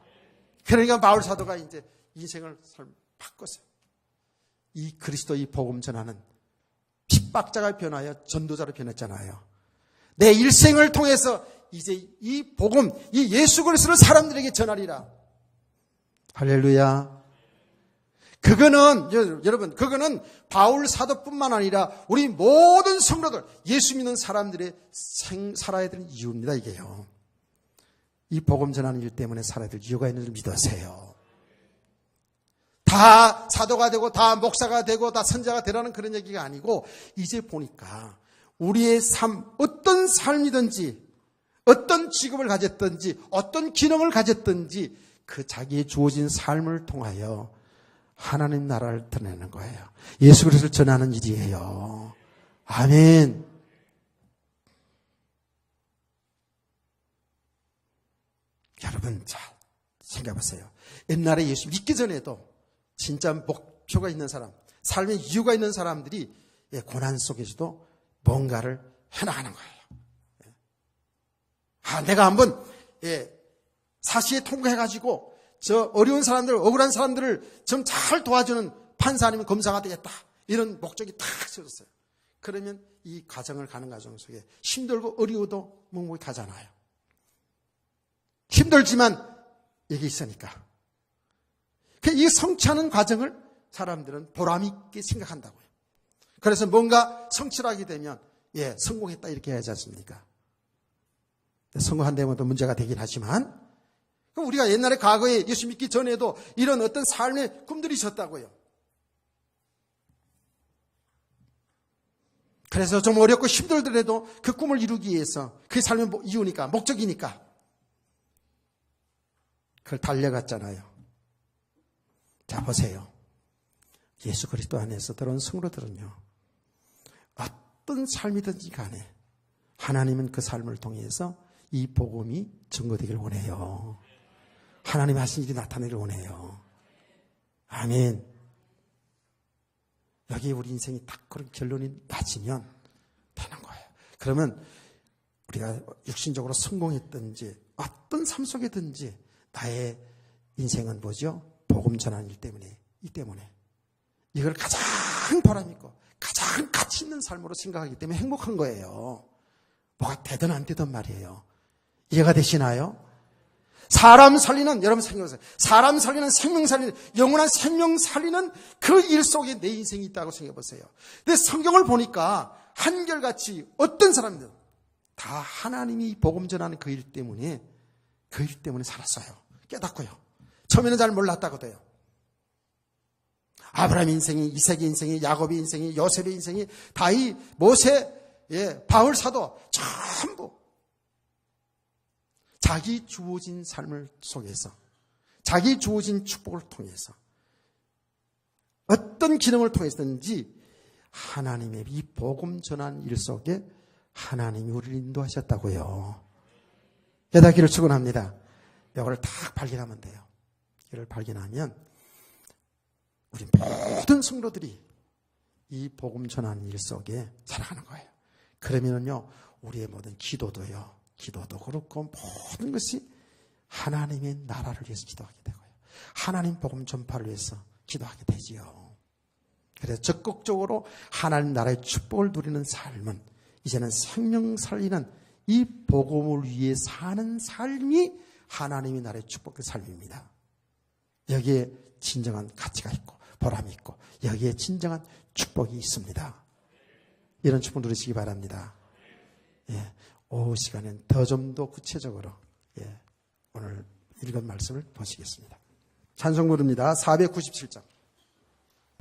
그러니까 바울 사도가 이제 인생을 바꿨어요. 이 그리스도 이 복음 전하는 핍박자가 변하여 전도자로 변했잖아요. 내 일생을 통해서 이제 이 복음, 이 예수 그리스도를 사람들에게 전하리라. 할렐루야. 그거는 여러분, 그거는 바울 사도뿐만 아니라 우리 모든 성도들, 예수 믿는 사람들의 살아야 되는 이유입니다. 이게요. 이 복음 전하는 일 때문에 살아야 될 이유가 있는 줄 믿으세요. 다 사도가 되고 다 목사가 되고 다 선자가 되라는 그런 얘기가 아니고, 이제 보니까 우리의 삶, 어떤 삶이든지 어떤 직업을 가졌든지 어떤 기능을 가졌든지 그 자기의 주어진 삶을 통하여 하나님 나라를 드러내는 거예요. 예수 그리스도를 전하는 일이에요. 아멘. 여러분, 자, 생각해보세요. 옛날에 예수 믿기 전에도 진짜 목표가 있는 사람, 삶의 이유가 있는 사람들이 고난 속에서도 뭔가를 해나가는 거예요. 내가 한번 사시에 통과해가지고 저 어려운 사람들, 억울한 사람들을 좀 잘 도와주는 판사 아니면 검사가 되겠다. 이런 목적이 탁 세웠어요. 그러면 이 과정을 가는 과정 속에 힘들고 어려워도 묵묵히 가잖아요. 힘들지만 여기 있으니까. 이 성취하는 과정을 사람들은 보람 있게 생각한다고요. 그래서 뭔가 성취를 하게 되면 성공했다 이렇게 해야지 않습니까? 성공한다면 또 문제가 되긴 하지만, 그럼 우리가 옛날에 과거에 예수 믿기 전에도 이런 어떤 삶의 꿈들이 있었다고요. 그래서 좀 어렵고 힘들더라도 그 꿈을 이루기 위해서, 그게 삶의 이유니까, 목적이니까 그걸 달려갔잖아요. 자, 보세요. 예수 그리스도 안에서 들어온 성도들은요, 어떤 삶이든지 간에 하나님은 그 삶을 통해서 이 복음이 증거되기를 원해요. 하나님이 하신 일이 나타나기를 원해요. 아멘. 여기에 우리 인생이 딱 그런 결론이 낮으면 되는 거예요. 그러면 우리가 육신적으로 성공했든지 어떤 삶 속에든지 나의 인생은 뭐죠? 복음 전하는 일 때문에, 이 때문에 이걸 가장 보람 있고 가장 가치 있는 삶으로 생각하기 때문에 행복한 거예요. 뭐가 되든 안 되든 말이에요. 이해가 되시나요? 사람 살리는, 여러분 생각해보세요. 사람 살리는, 생명 살리는, 영원한 생명 살리는 그 일 속에 내 인생이 있다고 생각해보세요. 근데 성경을 보니까 한결같이 어떤 사람들 다 하나님이 복음 전하는 그 일 때문에 살았어요. 깨닫고요. 처음에는 잘 몰랐다고도요. 아브라함 인생이, 이삭의 인생이, 야곱의 인생이, 요셉의 인생이, 다윗, 모세, 바울 사도 전부 자기 주어진 삶을 속에서, 자기 주어진 축복을 통해서, 어떤 기능을 통해서든지 하나님의 이 복음 전한 일 속에 하나님이 우리를 인도하셨다고요. 깨닫기를 축원합니다. 이걸 딱 발견하면 돼요. 이를 발견하면 우리 모든 성도들이 이 복음 전한 일 속에 살아가는 거예요. 그러면요, 우리의 모든 기도도요, 기도도 그렇고 모든 것이 하나님의 나라를 위해서 기도하게 되고요, 하나님 복음 전파를 위해서 기도하게 되지요. 그래서 적극적으로 하나님 나라의 축복을 누리는 삶은 이제는 생명 살리는 이 복음을 위해 사는 삶이 하나님의 나라의 축복의 삶입니다. 여기에 진정한 가치가 있고 보람이 있고 여기에 진정한 축복이 있습니다. 이런 축복 누리시기 바랍니다. 예, 오후 시간엔 좀 더 구체적으로 오늘 읽은 말씀을 보시겠습니다. 찬송 부릅니다. 497장.